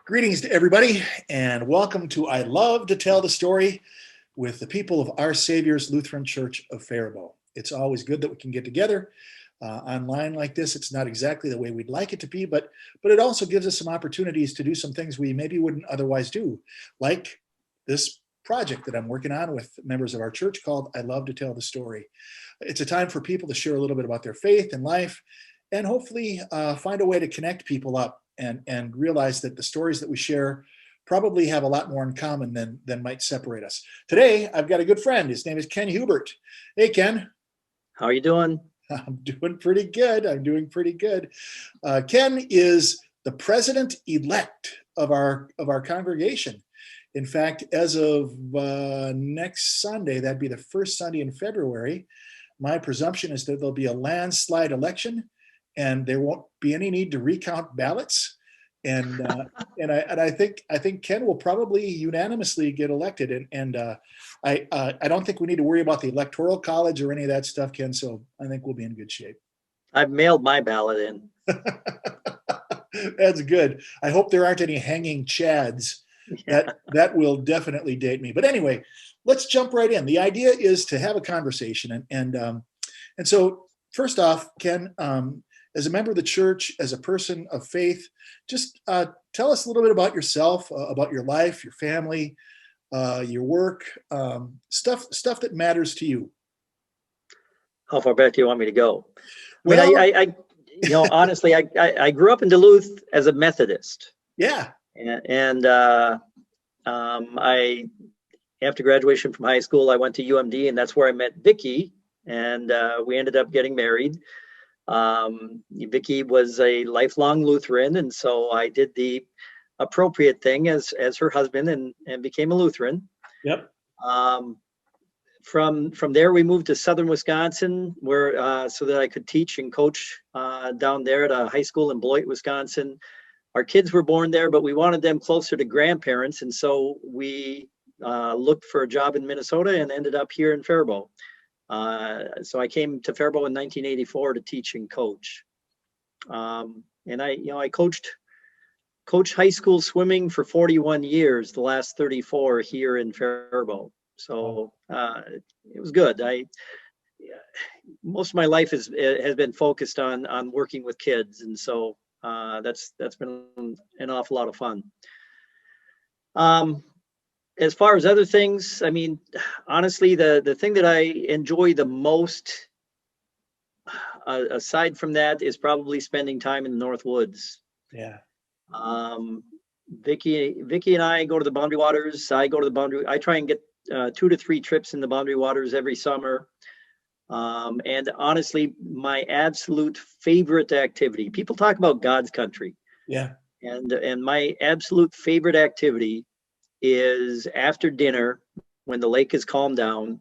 Greetings to everybody, and welcome to I Love to Tell the Story with the people of Our Savior's Lutheran Church of Faribault. It's always good that we can get together online like this. It's not exactly the way we'd like it to be, but it also gives us some opportunities to do some things we maybe wouldn't otherwise do, like this project that I'm working on with members of our church called I Love to Tell the Story. It's a time for people to share a little bit about their faith and life, and hopefully find a way to connect people up and realize that the stories that we share probably have a lot more in common than might separate us. Today, I've got a good friend. His name is Ken Hubert. Hey, Ken. How are you doing? I'm doing pretty good. Ken is the president-elect of our congregation. In fact, as of next Sunday, that'd be the first Sunday in February, my presumption is that there'll be a landslide election and there won't be any need to recount ballots. And I think Ken will probably unanimously get elected. And I don't think we need to worry about the Electoral College or any of that stuff, Ken. So I think we'll be in good shape. I've mailed my ballot in. That's good. I hope there aren't any hanging chads. That will definitely date me. But anyway, let's jump right in. The idea is to have a conversation. And so first off, Ken, as a member of the church, as a person of faith, just tell us a little bit about yourself, about your life, your family, your work, stuff that matters to you. How far back do you want me to go? Well, I honestly, I grew up in Duluth as a Methodist. Yeah. And I, after graduation from high school, I went to UMD, and that's where I met Vicki, and we ended up getting married. Vicki was a lifelong Lutheran, and so I did the appropriate thing as her husband and became a Lutheran. Yep. From there, we moved to southern Wisconsin, where so that I could teach and coach down there at a high school in Beloit, Wisconsin. Our kids were born there, but we wanted them closer to grandparents, and so we looked for a job in Minnesota and ended up here in Faribault. So I came to Faribault in 1984 to teach and coach. And I coached high school swimming for 41 years, the last 34 here in Faribault. So it was good. Most of my life has been focused on working with kids, and so that's been an awful lot of fun. As far as other things, I mean, honestly, the thing that I enjoy the most, aside from that, is probably spending time in the North Woods. Yeah. Vicki and I go to the Boundary Waters. I try and get 2 to 3 trips in the Boundary Waters every summer. And honestly, my absolute favorite activity, people talk about God's country. Yeah. And my absolute favorite activity is after dinner, when the lake has calmed down,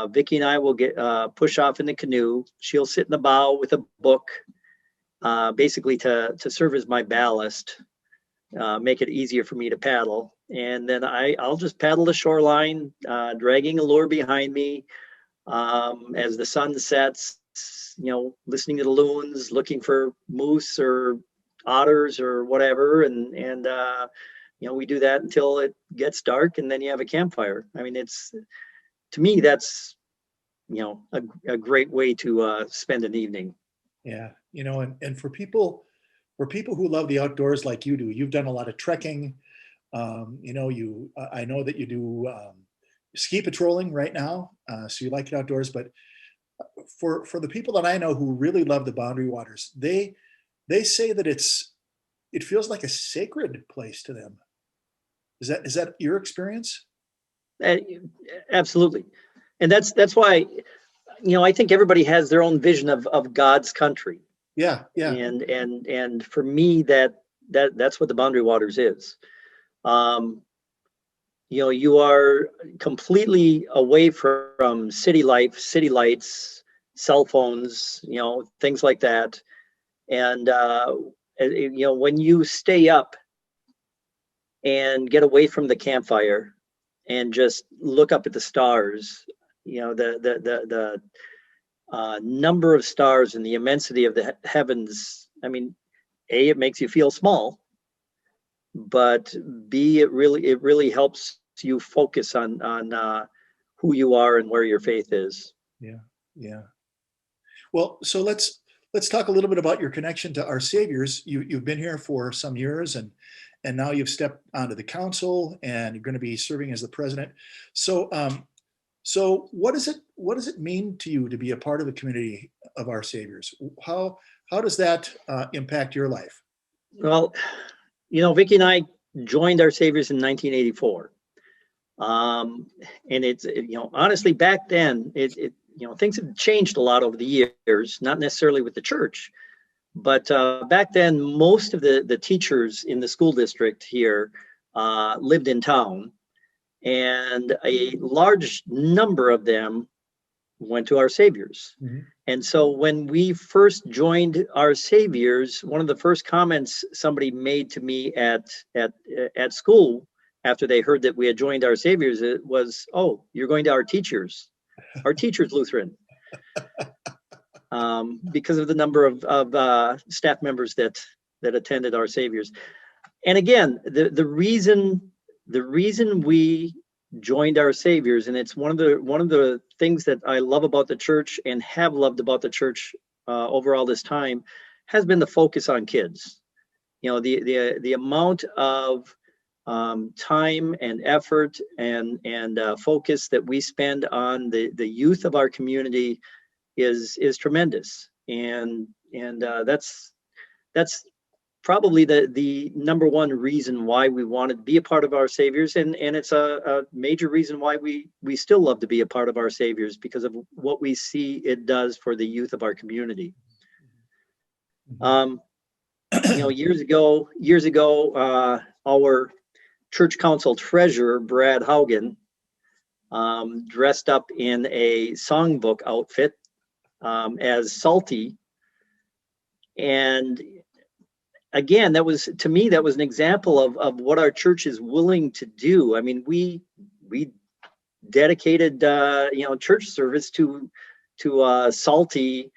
Vicki and I will get push off in the canoe. She'll sit in the bow with a book, basically to serve as my ballast, make it easier for me to paddle. And then I'll just paddle the shoreline, dragging a lure behind me as the sun sets, listening to the loons, looking for moose or otters or whatever. And we do that until it gets dark, and then you have a campfire. I mean, to me, that's, a great way to spend an evening. Yeah. And for people who love the outdoors like you do, you've done a lot of trekking. I know that you do ski patrolling right now. So you like it outdoors, but for the people that I know who really love the Boundary Waters, they say that it feels like a sacred place to them. Is that your experience? Absolutely. And that's why, I think everybody has their own vision of God's country. Yeah. Yeah. And for me, that's what the Boundary Waters is. You are completely away from city life, city lights, cell phones, things like that. And, when you stay up and get away from the campfire and just look up at the stars, the number of stars and the immensity of the heavens. I mean, it makes you feel small, but B, it really helps you focus on who you are and where your faith is. Yeah. Yeah. Well, so let's talk a little bit about your connection to our Saviors. You've been here for some years, and now you've stepped onto the council, and you're going to be serving as the president. So, so what does it mean to you to be a part of the community of our Saviors? How does that impact your life? Well, Vicki and I joined our Saviors in 1984. And it's, honestly, back then, things have changed a lot over the years, not necessarily with the church, but back then, most of the teachers in the school district here lived in town, and a large number of them went to our Saviors. Mhm. And so when we first joined our Saviors, one of the first comments somebody made to me at school after they heard that we had joined our Saviors, it was, "Oh, you're going to our teachers Lutheran," because of the number of staff members that attended our Saviors. And again, the reason we joined our Saviors, and it's one of the things that I love about the church and have loved about the church over all this time, has been the focus on kids. The amount of time and effort and focus that we spend on the youth of our community is tremendous, and that's probably the number one reason why we wanted to be a part of our Saviors, and it's a major reason why we still love to be a part of our Saviors, because of what we see it does for the youth of our community. Years ago, our church council treasurer, Brad Haugen, dressed up in a songbook outfit as Salty. And again, to me, that was an example of what our church is willing to do. I mean, we dedicated church service to Salty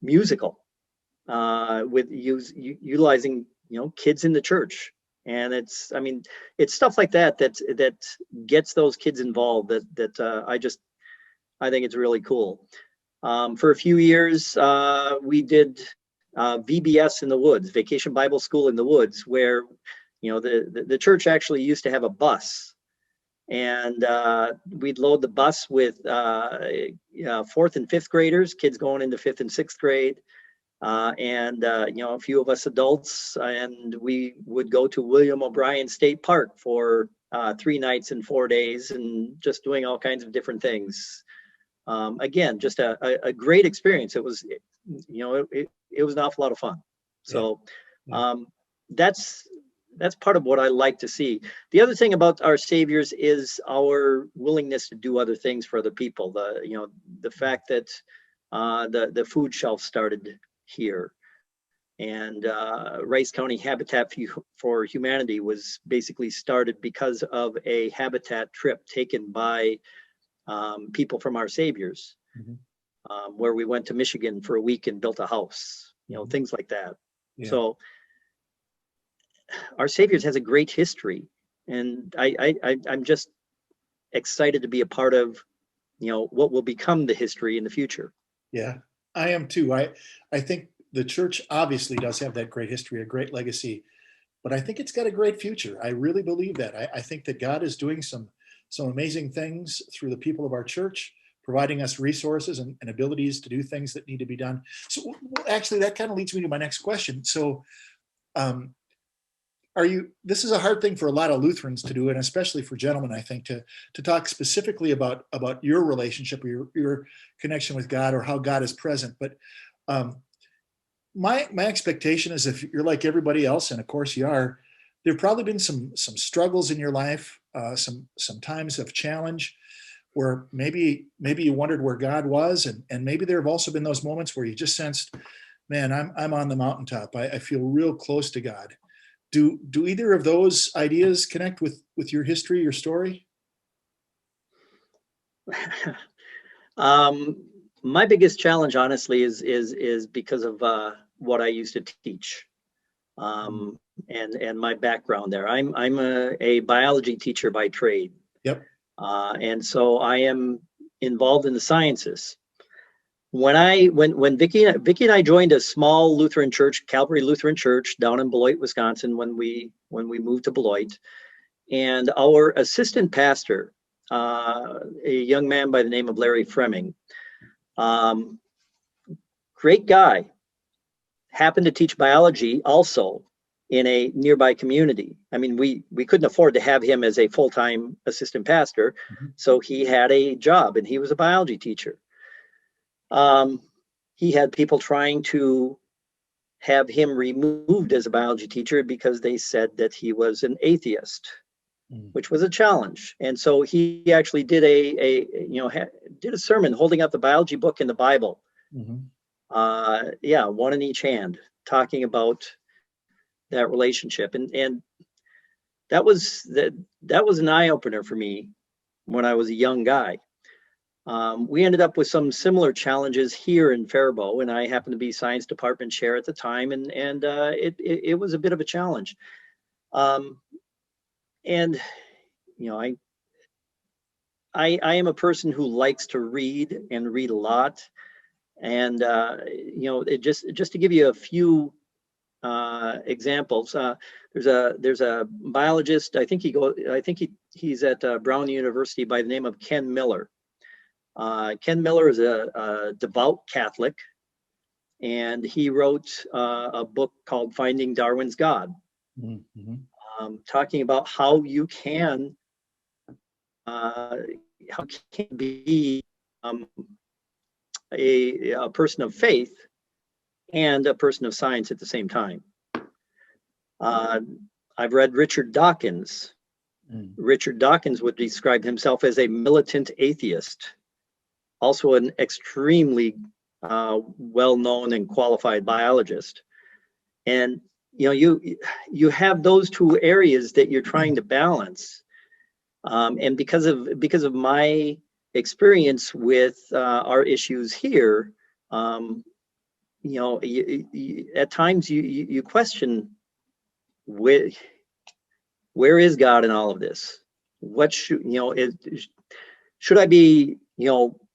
musical with utilizing kids in the church. And it's stuff like that gets those kids involved, that I think it's really cool. For a few years, we did VBS in the woods, Vacation Bible School in the woods, where the church actually used to have a bus, and we'd load the bus with fourth and fifth graders, kids going into fifth and sixth grade, and a few of us adults, and we would go to William O'Brien State Park for 3 nights and 4 days, and just doing all kinds of different things. Again, just a great experience. It was, it was an awful lot of fun. So that's part of what I like to see. The other thing about our Saviors is our willingness to do other things for other people. The fact that the food shelf started here, and Rice County Habitat for Humanity was basically started because of a habitat trip taken by people from our Saviors, where we went to Michigan for a week and built a house, things like that. Yeah. So our Saviors has a great history, and I'm just excited to be a part of, what will become the history in the future. Yeah, I am too. I think the church obviously does have that great history, a great legacy, but I think it's got a great future. I really believe that. I think that God is doing some amazing things through the people of our church, providing us resources and abilities to do things that need to be done. So actually, that kind of leads me to my next question. So this is a hard thing for a lot of Lutherans to do, and especially for gentlemen, I think, to talk specifically about your relationship or your connection with God, or how God is present. But my expectation is, if you're like everybody else, and of course you are, there have probably been some struggles in your life, some times of challenge, where maybe you wondered where God was, and maybe there have also been those moments where you just sensed, man, I'm on the mountaintop. I feel real close to God. Do either of those ideas connect with your history, your story? My biggest challenge, honestly, is because of what I used to teach. and my background there. I'm a biology teacher by trade. Yep. And so I am involved in the sciences. When Vicki and I joined a small Lutheran church, Calvary Lutheran Church, down in Beloit, Wisconsin, when we moved to Beloit, and our assistant pastor, a young man by the name of Larry Fremming, great guy, happened to teach biology also in a nearby community. I mean, we couldn't afford to have him as a full-time assistant pastor, so he had a job and he was a biology teacher. He had people trying to have him removed as a biology teacher because they said that he was an atheist, which was a challenge. And so he actually did did a sermon holding up the biology book and the Bible. One in each hand, talking about that relationship. And that was an eye-opener for me when I was a young guy. We ended up with some similar challenges here in Faribault, and I happened to be science department chair at the time, and it was a bit of a challenge. And you know, I am a person who likes to read and read a lot, and just to give you a few examples, there's a biologist. I think he's at Brown University by the name of Ken Miller. Ken Miller is a devout Catholic, and he wrote a book called Finding Darwin's God, talking about how you can be a person of faith and a person of science at the same time. I've read Richard Dawkins. Richard Dawkins would describe himself as a militant atheist, also an extremely well-known and qualified biologist. And you have those two areas that you're trying to balance. And because of my experience with our issues here, at times you question where is God in all of this? What should I be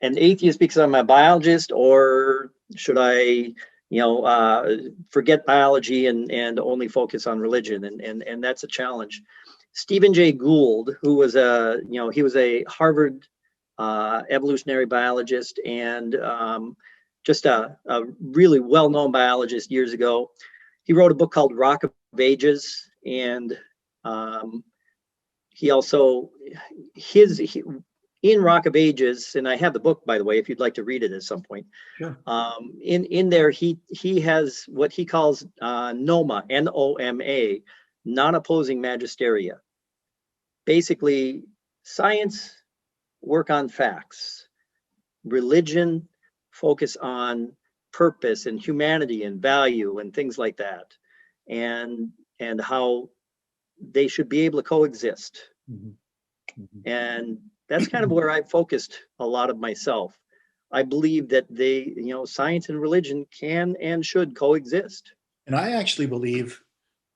an atheist because I'm a biologist, or should I forget biology and only focus on religion? And that's a challenge. Stephen Jay Gould, who was he was a Harvard evolutionary biologist and just a really well-known biologist years ago. He wrote a book called Rock of Ages, and he also in Rock of Ages, and I have the book, by the way, if you'd like to read it at some point. Sure. In there, he has what he calls NOMA, N-O-M-A, non-opposing magisteria. Basically, science, work on facts. Religion, focus on purpose and humanity and value and things like that, and how they should be able to coexist. And that's kind of where I focused a lot of myself. I believe that science and religion can and should coexist. And I actually believe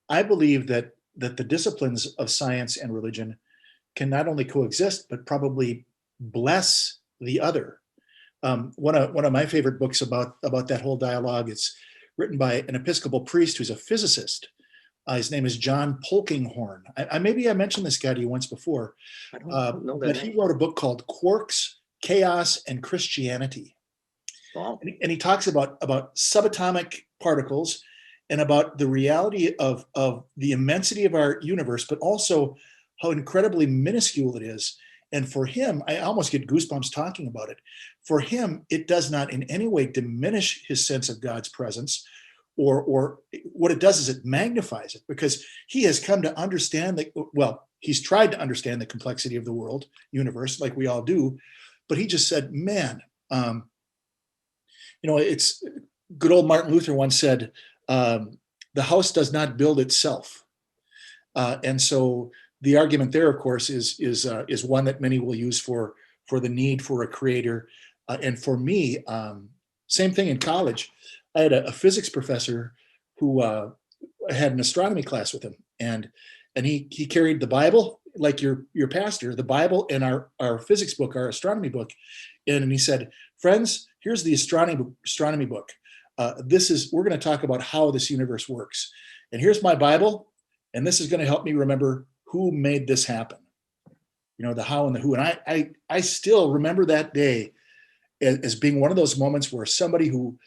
that the disciplines of science and religion can not only coexist, but probably bless the other. One of my favorite books about that whole dialogue, it's written by an Episcopal priest who's a physicist. His name is John Polkinghorne. I mentioned this guy to you once before. I don't know that but name. he wrote a book called Quarks, Chaos, and Christianity. Wow. And he talks about subatomic particles and about the reality of the immensity of our universe, but also how incredibly minuscule it is. And for him, I almost get goosebumps talking about it. For him, it does not in any way diminish his sense of God's presence, or what it does is it magnifies it, because he has come to understand he's tried to understand the complexity of the world, universe, like we all do. But he just said, man, it's good old Martin Luther once said, the house does not build itself. And so the argument there, of course, is one that many will use for the need for a creator. And for me, same thing in college. I had a physics professor who had an astronomy class with him, and he carried the Bible, like your pastor, the Bible, and our physics book, our astronomy book, in, and he said, "Friends, here's the astronomy book. We're going to talk about how this universe works, and here's my Bible, and this is going to help me remember who made this happen. The how and the who." And I still remember that day as being one of those moments where somebody who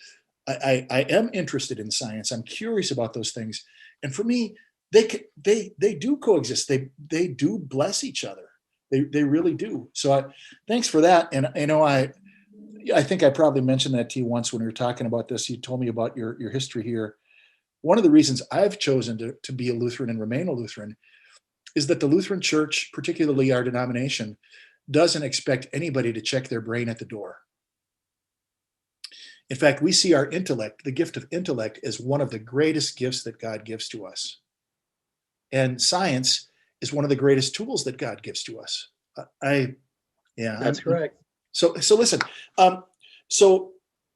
I am interested in science, I'm curious about those things, and for me, they do coexist. They do bless each other. They really do. So thanks for that. And I think I probably mentioned that to you once when we were talking about this. You told me about your history here. One of the reasons I've chosen to be a Lutheran and remain a Lutheran is that the Lutheran Church, particularly our denomination, doesn't expect anybody to check their brain at the door. In fact, we see our intellect, the gift of intellect, as one of the greatest gifts that God gives to us. And science is one of the greatest tools that God gives to us. That's correct. So listen. So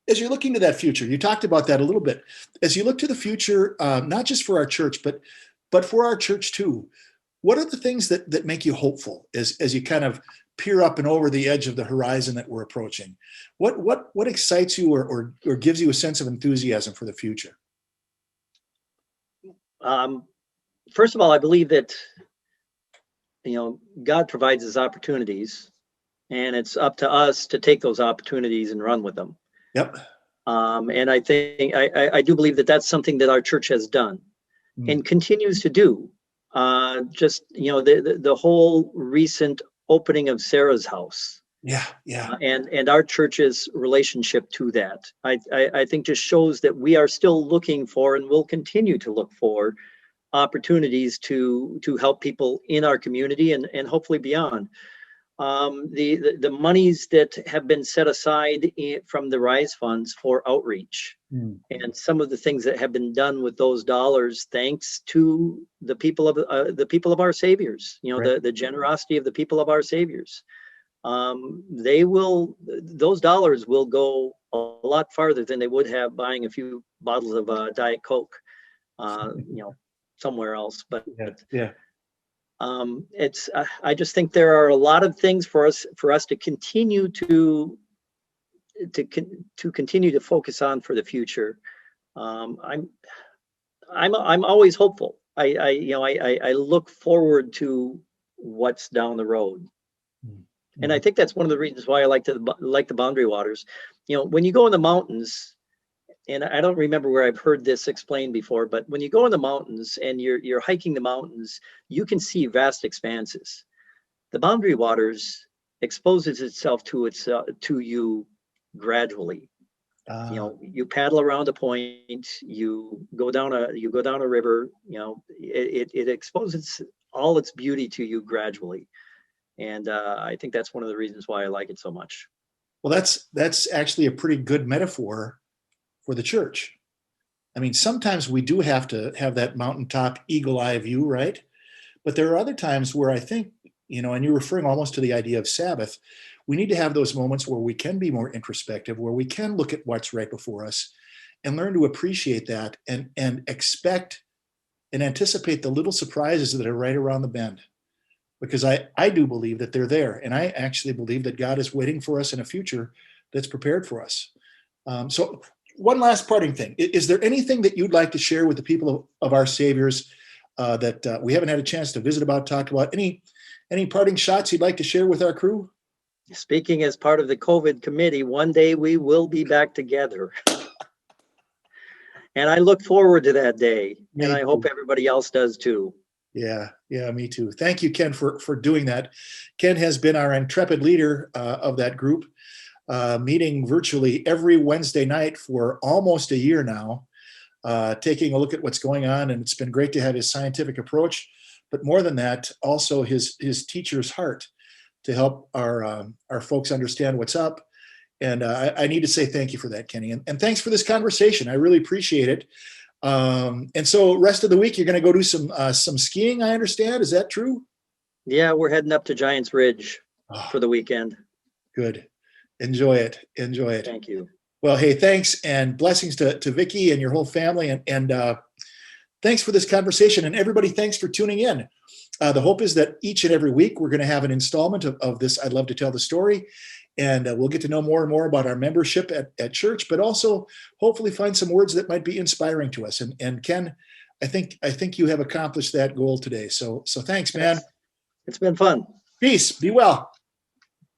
as you're looking to that future, you talked about that a little bit. As you look to the future, not just for our church, but for our church too, what are the things that make you hopeful as you kind of peer up and over the edge of the horizon that we're approaching? What excites you or gives you a sense of enthusiasm for the future? First of all, I believe that God provides us opportunities, and it's up to us to take those opportunities and run with them. Yep. And I think I do believe that that's something that our church has done and continues to do. Just the whole recent opening of Sarah's house. Yeah. And our church's relationship to that, I think just shows that we are still looking for and will continue to look for opportunities to help people in our community and hopefully beyond. The monies that have been set aside from the RISE funds for outreach and some of the things that have been done with those dollars, thanks to the people of our saviors, right. the generosity of the people of our saviors. Those dollars will go a lot farther than they would have buying a few bottles of Diet Coke, somewhere else. But yeah. I just think there are a lot of things for us to continue to continue to focus on for the future. I'm always hopeful. I look forward to what's down the road. And I think that's one of the reasons why I like the Boundary Waters. When you go in the mountains, and I don't remember where I've heard this explained before, but when you go in the mountains and you're hiking the mountains, you can see vast expanses. The Boundary Waters exposes itself to you gradually. You paddle around a point, you go down a river. It exposes all its beauty to you gradually. And I think that's one of the reasons why I like it so much. Well, that's actually a pretty good metaphor for the church. I mean, sometimes we do have to have that mountaintop eagle eye view, right? But there are other times where I think, and you're referring almost to the idea of Sabbath, we need to have those moments where we can be more introspective, where we can look at what's right before us and learn to appreciate that and expect and anticipate the little surprises that are right around the bend. Because I do believe that they're there. And I actually believe that God is waiting for us in a future that's prepared for us. So one last parting thing. Is there anything that you'd like to share with the people of our Saviors that we haven't had a chance to visit about, talk about? Any parting shots you'd like to share with our crew? Speaking as part of the COVID committee, one day we will be back together. And I look forward to that day. And I hope everybody else does too. Yeah, me too. Thank you, Ken, for doing that. Ken has been our intrepid leader of that group, meeting virtually every Wednesday night for almost a year now, taking a look at what's going on. And it's been great to have his scientific approach, but more than that, also his teacher's heart to help our folks understand what's up. And I need to say thank you for that, Kenny. And thanks for this conversation. I really appreciate it. And so rest of the week, you're going to go do some skiing, I understand. Is that true? Yeah, we're heading up to Giants Ridge for the weekend. Good. Enjoy it. Thank you. Well, hey, thanks and blessings to Vicki and your whole family. And thanks for this conversation. And everybody, thanks for tuning in. The hope is that each and every week we're going to have an installment of this I'd Love to Tell the Story. And we'll get to know more and more about our membership at church, but also hopefully find some words that might be inspiring to us. And Ken, I think you have accomplished that goal today. So thanks, man. It's been fun. Peace. Be well.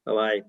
Bye-bye.